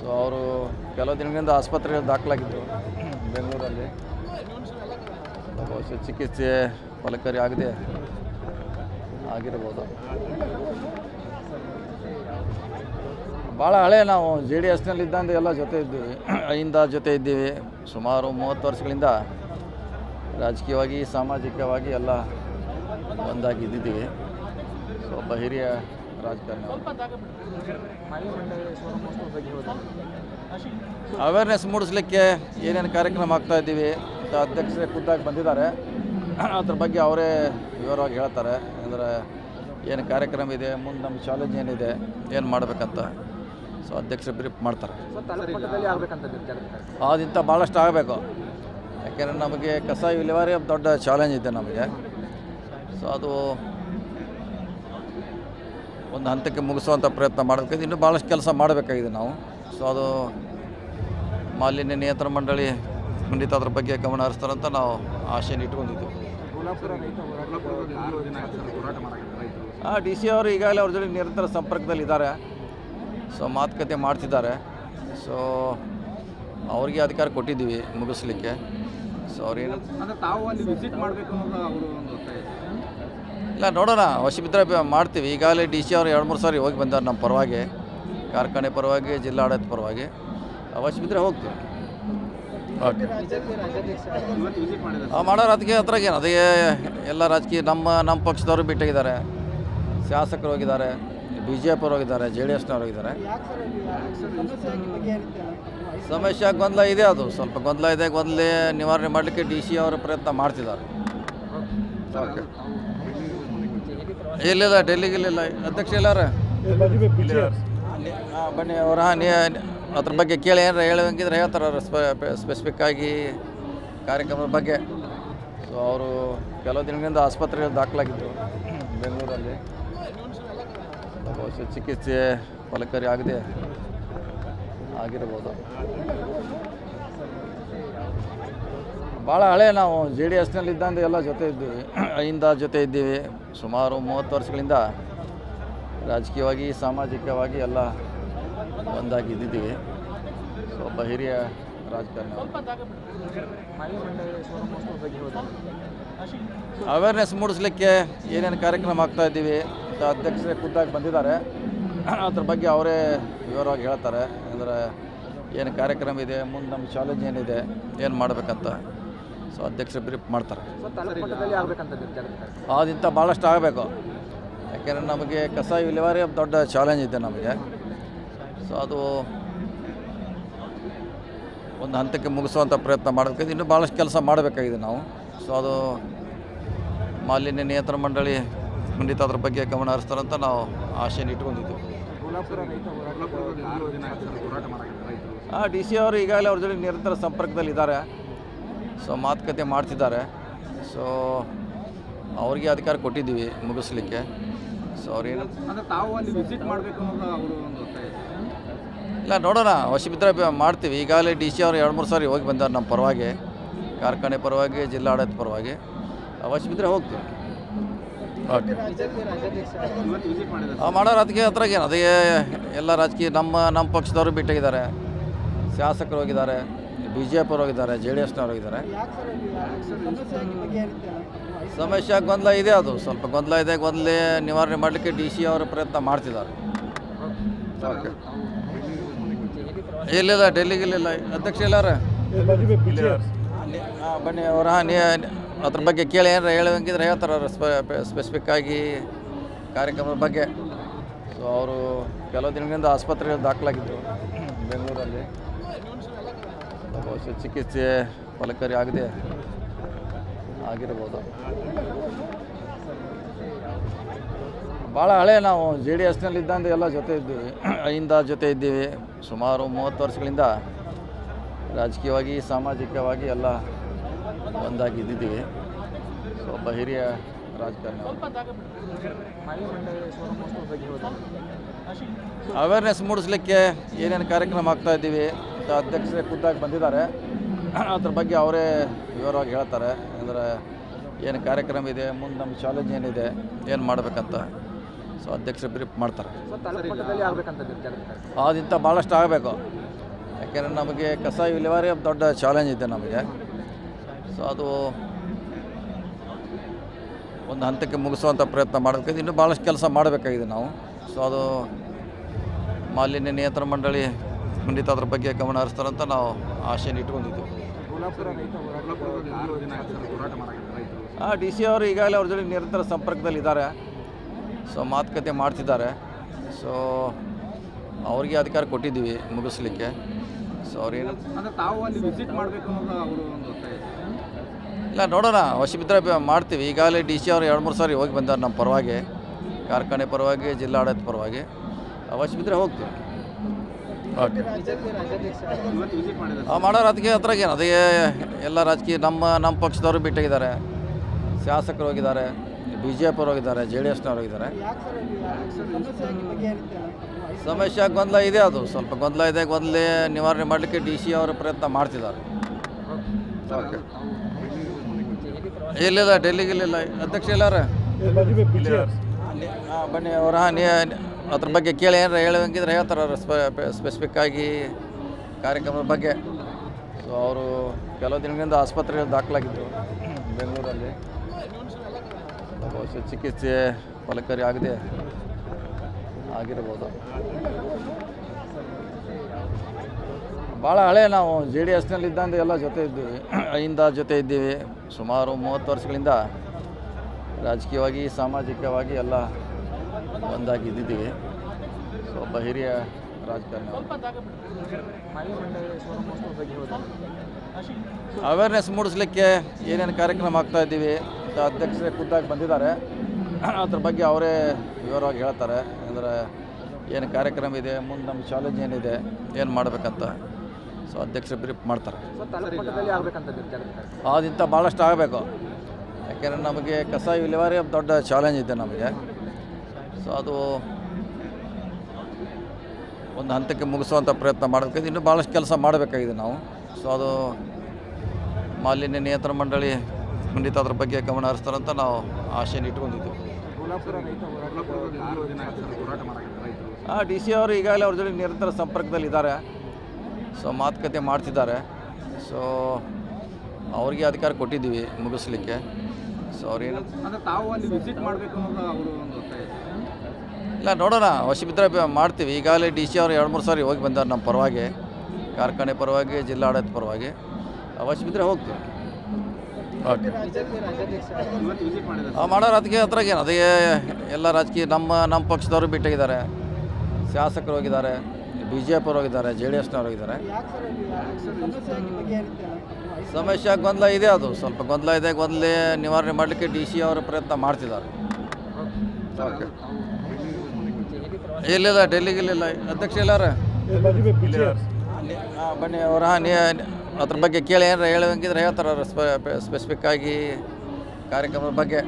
So ಅವರು ಕೆಲವು ದಿನಗಳಿಂದ ಆಸ್ಪತ್ರೆಯಲ್ಲಿ ದಾಖಲಾಗಿದ್ದರು ಬೆಂಗಳೂರಲ್ಲಿ. ಬಹುಶಃ ಚಿಕಿತ್ಸೆ ಫಲಕಾರಿ ಆಗದೆ ಆಗಿರ್ಬೋದು. ಭಾಳ ಹಳೆ ನಾವು JDS ನಲ್ಲಿದ್ದಂಥ ಎಲ್ಲ ಜೊತೆ ಇದ್ದೀವಿ, ಅಹಿಂದ ಜೊತೆ ಇದ್ದೀವಿ. ಸುಮಾರು 30 ವರ್ಷಗಳಿಂದ ರಾಜಕೀಯವಾಗಿ ಸಾಮಾಜಿಕವಾಗಿ ಎಲ್ಲ ಒಂದಾಗಿ ಇದ್ದಿದ್ದೀವಿ. ಸೊ ಒಬ್ಬ ಹಿರಿಯ ರಾಜಕಾರಣಿ. ಅವೇರ್ನೆಸ್ ಮೂಡಿಸ್ಲಿಕ್ಕೆ ಏನೇನು ಕಾರ್ಯಕ್ರಮ ಆಗ್ತಾ ಇದ್ದೀವಿ ಅಂತ ಅಧ್ಯಕ್ಷರೇ ಖುದ್ದಾಗಿ ಬಂದಿದ್ದಾರೆ. ಅದ್ರ ಬಗ್ಗೆ ಅವರೇ ವಿವರವಾಗಿ ಹೇಳ್ತಾರೆ. ಅಂದರೆ ಏನು ಕಾರ್ಯಕ್ರಮ ಇದೆ, ಮುಂದೆ ನಮ್ಮ ಚಾಲೆಂಜ್ ಏನಿದೆ, ಏನು ಮಾಡಬೇಕಂತ. ಸೊ ಅಧ್ಯಕ್ಷರು ಬ್ರೀಫ್ ಮಾಡ್ತಾರೆ. ಅದಿಂತ ಭಾಳಷ್ಟು ಆಗಬೇಕು. ಯಾಕೆಂದರೆ ನಮಗೆ ಕಸ ವಿಲೇವಾರಿ ದೊಡ್ಡ ಚಾಲೆಂಜ್ ಇದೆ ನಮಗೆ. ಸೊ ಅದು ಒಂದು ಹಂತಕ್ಕೆ ಮುಗಿಸುವಂಥ ಪ್ರಯತ್ನ ಮಾಡಬೇಕು. ಇನ್ನೂ ಭಾಳಷ್ಟು ಕೆಲಸ ಮಾಡಬೇಕಾಗಿದೆ ನಾವು. ಸೊ ಅದು ಮಾಲಿನ್ಯ ನಿಯಂತ್ರಣ ಮಂಡಳಿ ಖಂಡಿತ ಅದ್ರ ಬಗ್ಗೆ ಗಮನ ಹರಿಸ್ತಾರಂತ ನಾವು ಆಶೆಯನ್ನು ಇಟ್ಕೊಂಡಿದ್ದೀವಿ. DC ಅವರು ಈಗಾಗಲೇ ಅವ್ರ ಜೊತೆ ನಿರಂತರ ಸಂಪರ್ಕದಲ್ಲಿದ್ದಾರೆ. ಸೊ ಮಾತುಕತೆ ಮಾಡ್ತಿದ್ದಾರೆ. ಸೊ ಅವ್ರಿಗೆ ಅಧಿಕಾರ ಕೊಟ್ಟಿದ್ದೀವಿ ಮುಗಿಸ್ಲಿಕ್ಕೆ. ಸೊ ಅವ್ರೇನು ಇಲ್ಲ ನೋಡೋಣ, ವಶಬಿದ್ದರೆ ಮಾಡ್ತೀವಿ. ಈಗಾಗಲೇ DC ಅವರು 2-3 ಸಾರಿ ಹೋಗಿ ಬಂದಾರೆ ನಮ್ಮ ಪರವಾಗಿ, ಕಾರ್ಖಾನೆ ಪರವಾಗಿ, ಜಿಲ್ಲಾಡಳಿತ ಪರವಾಗಿ. ವಶಬಿದ್ದರೆ ಹೋಗ್ತೀವಿ. ಓಕೆ ಮಾಡೋರು ಅದಕ್ಕೆ ಹತ್ರಗೇನು ಅದೇ ಎಲ್ಲ ರಾಜಕೀಯ ನಮ್ಮ ಪಕ್ಷದವರು ಭೇಟಿಯಾಗಿದ್ದಾರೆ, ಶಾಸಕರು ಹೋಗಿದ್ದಾರೆ, BJP ಅವರು ಹೋಗಿದ್ದಾರೆ, JDS ನವರು ಹೋಗಿದ್ದಾರೆ. ಸಮಸ್ಯೆ ಗೊಂದಲ ಇದೆ, ಅದು ಸ್ವಲ್ಪ ಗೊಂದಲ ಇದೆ. ಗೊಂದಲ ನಿವಾರಣೆ ಮಾಡಲಿಕ್ಕೆ DC ಅವರ ಪ್ರಯತ್ನ ಮಾಡ್ತಿದ್ದಾರೆ. ಓಕೆ ಇಲ್ಲಿಲ್ಲ, ಡೆಲ್ಲಿಗಿಲ್ಲ ಅಧ್ಯಕ್ಷ ಎಲ್ಲಾರ ಬನ್ನಿ ಅವರ ಅದ್ರ ಬಗ್ಗೆ ಕೇಳಿ ಏನಾರ ಹೇಳಂಗಿದ್ರೆ ಹೇಳ್ತಾರೆ ಅವರು ಸ್ಪೆಸಿಫಿಕ್ಕಾಗಿ ಕಾರ್ಯಕ್ರಮದ ಬಗ್ಗೆ. ಸೊ ಅವರು ಕೆಲವು ದಿನಗಳಿಂದ ಆಸ್ಪತ್ರೆಯಲ್ಲಿ ದಾಖಲಾಗಿದ್ದರು ಬೆಂಗಳೂರಲ್ಲಿ. ಬಹುಶಃ ಚಿಕಿತ್ಸೆ ಫಲಕಾರಿ ಆಗದೆ ಆಗಿರ್ಬೋದು. ಭಾಳ ಹಳೆ ನಾವು JDS ನಲ್ಲಿದ್ದಂಥ ಎಲ್ಲ ಜೊತೆ ಇದ್ದೀವಿ, ಅಹಿಂದ ಜೊತೆ ಇದ್ದೀವಿ. ಸುಮಾರು 30 ವರ್ಷಗಳಿಂದ ರಾಜಕೀಯವಾಗಿ ಸಾಮಾಜಿಕವಾಗಿ ಎಲ್ಲ ಒಂದಾಗಿ ಇದ್ದಿದ್ದೀವಿ. ಸೊ ಒಬ್ಬ ಹಿರಿಯ ರಾಜಕಾರಣಿ. ಅವೇರ್ನೆಸ್ ಮೂಡಿಸ್ಲಿಕ್ಕೆ ಏನೇನು ಕಾರ್ಯಕ್ರಮ ಆಗ್ತಾ ಇದ್ದೀವಿ ಅಂತ ಅಧ್ಯಕ್ಷರೇ ಖುದ್ದಾಗಿ ಬಂದಿದ್ದಾರೆ. ಅದ್ರ ಬಗ್ಗೆ ಅವರೇ ವಿವರವಾಗಿ ಹೇಳ್ತಾರೆ. ಅಂದರೆ ಏನು ಕಾರ್ಯಕ್ರಮ ಇದೆ, ಮುಂದೆ ನಮ್ಮ ಚಾಲೆಂಜ್ ಏನಿದೆ, ಏನು ಮಾಡಬೇಕಂತ. ಸೊ ಅಧ್ಯಕ್ಷರು ಬ್ರೀಫ್ ಮಾಡ್ತಾರೆ. ಅದಿಂತ ಭಾಳಷ್ಟು ಆಗಬೇಕು. ಯಾಕೆಂದರೆ ನಮಗೆ ಕಸ ವಿಲೇವಾರಿ ದೊಡ್ಡ ಚಾಲೆಂಜ್ ಇದೆ ನಮಗೆ. ಸೊ ಅದು ಒಂದು ಹಂತಕ್ಕೆ ಮುಗಿಸುವಂಥ ಪ್ರಯತ್ನ ಮಾಡಬೇಕು. ಇನ್ನೂ ಭಾಳಷ್ಟು ಕೆಲಸ ಮಾಡಬೇಕಾಗಿದೆ ನಾವು. ಸೊ ಅದು ಮಾಲಿನ್ಯ ನಿಯಂತ್ರಣ ಮಂಡಳಿ ಖಂಡಿತ ಅದ್ರ ಬಗ್ಗೆ ಗಮನ ಹರಿಸ್ತಾರಂತ ನಾವು ಆಶೆಯನ್ನು ಇಟ್ಕೊಂಡಿದ್ದೀವಿ. DC ಅವರು ಈಗಾಗಲೇ ಅವ್ರ ಜೊತೆ ನಿರಂತರ ಸಂಪರ್ಕದಲ್ಲಿದ್ದಾರೆ. ಸೊ ಮಾತುಕತೆ ಮಾಡ್ತಿದ್ದಾರೆ. ಸೊ ಅವ್ರಿಗೆ ಅಧಿಕಾರ ಕೊಟ್ಟಿದ್ದೀವಿ ಮುಗಿಸ್ಲಿಕ್ಕೆ. ಸೊ ಅವ್ರೇನು ಇಲ್ಲ ನೋಡೋಣ, ವಶಬಿದ್ದರೆ ಮಾಡ್ತೀವಿ. ಈಗಾಗಲೇ DC ಅವರು 2-3 ಸಾರಿ ಹೋಗಿ ಬಂದಾರೆ ನಮ್ಮ ಪರವಾಗಿ, ಕಾರ್ಖಾನೆ ಪರವಾಗಿ, ಜಿಲ್ಲಾಡಳಿತ ಪರವಾಗಿ. ವಶಬಿದ್ದರೆ ಹೋಗ್ತೀವಿ. ಓಕೆ ಮಾಡೋರು ಅದಕ್ಕೆ ಹತ್ರಗೇನು ಅದೇ ಎಲ್ಲ ರಾಜಕೀಯ ನಮ್ಮ ಪಕ್ಷದವರು ಭೇಟಿಯಾಗಿದ್ದಾರೆ, ಶಾಸಕರು ಹೋಗಿದ್ದಾರೆ, BJP ಅವರು ಹೋಗಿದ್ದಾರೆ, JDS ನವರು ಹೋಗಿದ್ದಾರೆ. ಸಮಸ್ಯೆ ಗೊಂದಲ ಇದೆ, ಅದು ಸ್ವಲ್ಪ ಗೊಂದಲ ಇದೆ. ಗೊಂದಲ ನಿವಾರಣೆ ಮಾಡಲಿಕ್ಕೆ DC ಅವರ ಪ್ರಯತ್ನ ಮಾಡ್ತಿದ್ದಾರೆ. ಓಕೆ ಇಲ್ಲಿಲ್ಲ, ಡೆಲ್ಲಿಗಿಲ್ಲ ಅಧ್ಯಕ್ಷ ಎಲ್ಲಾರ ಬನ್ನಿ ಅವರ ಅದ್ರ ಬಗ್ಗೆ ಕೇಳಿ ಏನಾರ ಹೇಳಂಗಿದ್ರೆ ಹೇಳ್ತಾರೆ ಅವರು ಸ್ಪೆಸಿಫಿಕ್ಕಾಗಿ ಕಾರ್ಯಕ್ರಮದ ಬಗ್ಗೆ. ಸೊ ಅವರು ಕೆಲವು ದಿನಗಳಿಂದ ಆಸ್ಪತ್ರೆಯಲ್ಲಿ ದಾಖಲಾಗಿದ್ದರು ಬೆಂಗಳೂರಲ್ಲಿ. ಬಹುಶಃ ಚಿಕಿತ್ಸೆ ಫಲಕಾರಿ ಆಗದೆ ಆಗಿರ್ಬೋದು. ಭಾಳ ಹಳೆ ನಾವು JDS ನಲ್ಲಿದ್ದಂಥ ಎಲ್ಲ ಜೊತೆ ಇದ್ದೀವಿ, ಅಹಿಂದ ಜೊತೆ ಇದ್ದೀವಿ. ಸುಮಾರು 30 ವರ್ಷಗಳಿಂದ ರಾಜಕೀಯವಾಗಿ ಸಾಮಾಜಿಕವಾಗಿ ಎಲ್ಲ ಒಂದಾಗಿ ಇದ್ದಿದ್ದೀವಿ. ಸೊ ಒಬ್ಬ ಹಿರಿಯ ರಾಜಕಾರಣಿ. ಅವೇರ್ನೆಸ್ ಮೂಡಿಸ್ಲಿಕ್ಕೆ ಏನೇನು ಕಾರ್ಯಕ್ರಮ ಆಗ್ತಾ ಇದ್ದೀವಿ ಅಂತ ಅಧ್ಯಕ್ಷರೇ ಖುದ್ದಾಗಿ ಬಂದಿದ್ದಾರೆ. ಅದ್ರ ಬಗ್ಗೆ ಅವರೇ ವಿವರವಾಗಿ ಹೇಳ್ತಾರೆ. ಅಂದರೆ ಏನು ಕಾರ್ಯಕ್ರಮ ಇದೆ, ಮುಂದೆ ನಮ್ಮ ಚಾಲೆಂಜ್ ಏನಿದೆ, ಏನು ಮಾಡಬೇಕಂತ. ಸೊ ಅಧ್ಯಕ್ಷರು ಬ್ರೀಫ್ ಮಾಡ್ತಾರೆ. ಅದಿಂತ ಭಾಳಷ್ಟು ಆಗಬೇಕು. ಯಾಕೆಂದರೆ ನಮಗೆ ಕಸ ವಿಲೇವಾರಿ ದೊಡ್ಡ ಚಾಲೆಂಜ್ ಇದೆ ನಮಗೆ. ಸೊ ಅದು ಒಂದು ಹಂತಕ್ಕೆ ಮುಗಿಸುವಂಥ ಪ್ರಯತ್ನ ಮಾಡಬೇಕಾಗಿದೆ. ಇನ್ನೂ ಭಾಳಷ್ಟು ಕೆಲಸ ಮಾಡಬೇಕಾಗಿದೆ ನಾವು. ಸೊ ಅದು ಮಾಲಿನ್ಯ ನಿಯಂತ್ರಣ ಮಂಡಳಿ ಖಂಡಿತ ಅದ್ರ ಬಗ್ಗೆ ಗಮನ ಹರಿಸ್ತಾರಂತ ನಾವು ಆಶೆಯನ್ನು ಇಟ್ಕೊಂಡಿದ್ದೀವಿ. ಡಿ ಸಿ ಅವರು ಈಗಾಗಲೇ ಅವ್ರ ಜೊತೆ ನಿರಂತರ ಸಂಪರ್ಕದಲ್ಲಿದ್ದಾರೆ. ಸೊ ಮಾತುಕತೆ ಮಾಡ್ತಿದ್ದಾರೆ. ಸೊ ಅವ್ರಿಗೆ ಅಧಿಕಾರ ಕೊಟ್ಟಿದ್ದೀವಿ ಮುಗಿಸ್ಲಿಕ್ಕೆ. ಸೊ ಅವ್ರೇನು ತಾವು ಅಲ್ಲಿ ವಿಸಿಟ್ ಮಾಡಬೇಕು ಅನ್ನೋದು ಅವರು ಒಂದು ಒತ್ತಾಯ. ಇಲ್ಲ, ನೋಡೋಣ, ಅವಶ್ಯವಿದ್ದರೆ ಮಾಡ್ತೀವಿ. ಈಗಾಗಲೇ ಡಿ ಸಿ ಅವರು 2-3 ಸಾರಿ ಹೋಗಿ ಬಂದಾರೆ ನಮ್ಮ ಪರವಾಗಿ, ಕಾರ್ಖಾನೆ ಪರವಾಗಿ, ಜಿಲ್ಲಾಡಳಿತ ಪರವಾಗಿ. ಅವಶ್ಯವಿದ್ದರೆ ಹೋಗ್ತೀವಿ. ಓಕೆ, ಮಾಡೋರು ಅದಕ್ಕೆ ಹತ್ರಗೇನು ಅದೇ ಎಲ್ಲ ರಾಜಕೀಯ ನಮ್ಮ ಪಕ್ಷದವರು ಭೇಟಿಯಾಗಿದ್ದಾರೆ, ಶಾಸಕರು ಹೋಗಿದ್ದಾರೆ, BJP ಅವರು ಹೋಗಿದ್ದಾರೆ, JDSನವರು ಹೋಗಿದ್ದಾರೆ. ಸಮಸ್ಯೆ ಗೊಂದಲ ಇದೆ, ಅದು ಸ್ವಲ್ಪ ಗೊಂದಲ ಇದೆ. ಗೊಂದಲ ನಿವಾರಣೆ ಮಾಡಲಿಕ್ಕೆ ಡಿ ಸಿ ಅವರು ಪ್ರಯತ್ನ ಮಾಡ್ತಿದ್ದಾರೆ. ಓಕೆ, ಇಲ್ಲಿಲ್ಲ, ಡೆಲ್ಲಿಗಿಲ್ಲ ಅಧ್ಯಕ್ಷ ಎಲ್ಲಾರ ಬನ್ನಿ ಅವ್ರ ಅದ್ರ ಬಗ್ಗೆ ಕೇಳಿ ಏನಾರ ಹೇಳಂಗಿದ್ರೆ ಹೇಳ್ತಾರೆ ಅವ್ರು ಸ್ಪೆಸಿಫಿಕ್ ಆಗಿ ಕಾರ್ಯಕ್ರಮದ ಬಗ್ಗೆ. ಸೊ ಅವರು ಕೆಲವು ದಿನಗಳಿಂದ ಆಸ್ಪತ್ರೆಯಲ್ಲಿ ದಾಖಲಾಗಿದ್ದರು ಬೆಂಗಳೂರಲ್ಲಿ. ಬಹುಶಃ ಚಿಕಿತ್ಸೆ ಫಲಕಾರಿ ಆಗದೆ ಆಗಿರ್ಬೋದು. ಭಾಳ ಹಳೆ ನಾವು JDSನಲ್ಲಿದ್ದಂತೆ ಎಲ್ಲ ಜೊತೆ ಇದ್ದೀವಿ, ಜೊತೆ ಇದ್ದೀವಿ. ಸುಮಾರು 30 ವರ್ಷಗಳಿಂದ ರಾಜಕೀಯವಾಗಿ, ಸಾಮಾಜಿಕವಾಗಿ ಎಲ್ಲ ಒಂದಾಗಿ ಇದ್ದಿದ್ದೀವಿ. ಸೊ ಒಬ್ಬ ಹಿರಿಯ ರಾಜಕಾರಣಿ. ಅವೇರ್ನೆಸ್ ಮೂಡಿಸ್ಲಿಕ್ಕೆ ಏನೇನು ಕಾರ್ಯಕ್ರಮ ಆಗ್ತಾಯಿದ್ದೀವಿ ಅಂತ ಅಧ್ಯಕ್ಷರೇ ಖುದ್ದಾಗಿ ಬಂದಿದ್ದಾರೆ. ಅದ್ರ ಬಗ್ಗೆ ಅವರೇ ವಿವರವಾಗಿ ಹೇಳ್ತಾರೆ. ಅಂದರೆ ಏನು ಕಾರ್ಯಕ್ರಮ ಇದೆ, ಮುಂದೆ ನಮ್ಮ ಚಾಲೆಂಜ್ ಏನಿದೆ, ಏನು ಮಾಡಬೇಕಂತ. ಸೊ ಅಧ್ಯಕ್ಷರು ಬ್ರೀಫ್ ಮಾಡ್ತಾರೆ. ಅದಿಂಥ ಭಾಳಷ್ಟು ಆಗಬೇಕು. ಯಾಕೆಂದರೆ ನಮಗೆ ಕಸ ವಿಲೇವಾರಿ ದೊಡ್ಡ ಚಾಲೆಂಜ್ ಇದೆ ನಮಗೆ. ಸೊ ಅದು ಒಂದು ಹಂತಕ್ಕೆ ಮುಗಿಸುವಂಥ ಪ್ರಯತ್ನ ಮಾಡಬೇಕಾಗಿದೆ. ಇನ್ನೂ ಭಾಳಷ್ಟು ಕೆಲಸ ಮಾಡಬೇಕಾಗಿದೆ ನಾವು. ಸೊ ಅದು ಮಾಲಿನ್ಯ ನಿಯಂತ್ರಣ ಮಂಡಳಿ ಖಂಡಿತ ಅದ್ರ ಬಗ್ಗೆ ಗಮನ ಹರಿಸ್ತಾರಂತ ನಾವು ಆಶೆಯನ್ನು ಇಟ್ಕೊಂಡಿದ್ದೀವಿ. ಡಿ ಸಿ ಅವರು ಈಗಾಗಲೇ ಅವ್ರ ಜೊತೆ ನಿರಂತರ ಸಂಪರ್ಕದಲ್ಲಿದ್ದಾರೆ. ಸೊ ಮಾತುಕತೆ ಮಾಡ್ತಿದ್ದಾರೆ. ಸೊ ಅವ್ರಿಗೆ ಅಧಿಕಾರ ಕೊಟ್ಟಿದ್ದೀವಿ ಮುಗಿಸ್ಲಿಕ್ಕೆ. ಸೊ ಅವ್ರೇನು ತಾವು ಅಲ್ಲಿ ವಿಸಿಟ್ ಮಾಡಬೇಕು ಅನ್ನೋದು ಅವರು ಒಂದು ಒತ್ತಾಯ. ಇಲ್ಲ, ನೋಡೋಣ, ಅವಶ್ಯವಿದ್ದರೆ ಮಾಡ್ತೀವಿ. ಈಗಾಗಲೇ ಡಿ ಸಿ ಅವರು 2-3 ಸಾರಿ ಹೋಗಿ ಬಂದಾರೆ ನಮ್ಮ ಪರವಾಗಿ, ಕಾರ್ಖಾನೆ ಪರವಾಗಿ, ಜಿಲ್ಲಾಡಳಿತ ಪರವಾಗಿ. ಅವಶ್ಯವಿದ್ದರೆ ಹೋಗ್ತೀವಿ. ಓಕೆ, ಮಾಡೋರು ಅದಕ್ಕೆ ಹತ್ರಗೇನು ಅದೇ ಎಲ್ಲ ರಾಜಕೀಯ ನಮ್ಮ ಪಕ್ಷದವರು ಭೇಟಿಯಾಗಿದ್ದಾರೆ, ಶಾಸಕರು ಹೋಗಿದ್ದಾರೆ, BJP ಅವರು ಹೋಗಿದ್ದಾರೆ, JDSನವರು ಹೋಗಿದ್ದಾರೆ. ಸಮಸ್ಯೆ ಗೊಂದಲ ಇದೆ, ಅದು ಸ್ವಲ್ಪ ಗೊಂದಲ ಇದೆ. ಗೊಂದಲ ನಿವಾರಣೆ ಮಾಡಲಿಕ್ಕೆ ಡಿ ಸಿ ಅವರು ಪ್ರಯತ್ನ ಮಾಡ್ತಿದ್ದಾರೆ. ಓಕೆ, ಇಲ್ಲಿಲ್ಲ, ಡೆಲ್ಲಿಗಿಲ್ಲ ಅಧ್ಯಕ್ಷ ಎಲ್ಲಾರ ಬನ್ನಿ ಅವ್ರ ಅದ್ರ ಬಗ್ಗೆ ಕೇಳಿ ಏನಾರ ಹೇಳಂಗಿದ್ರೆ ಹೇಳ್ತಾರೆ ಅವ್ರು ಸ್ಪೆಸಿಫಿಕ್ ಆಗಿ ಕಾರ್ಯಕ್ರಮದ ಬಗ್ಗೆ.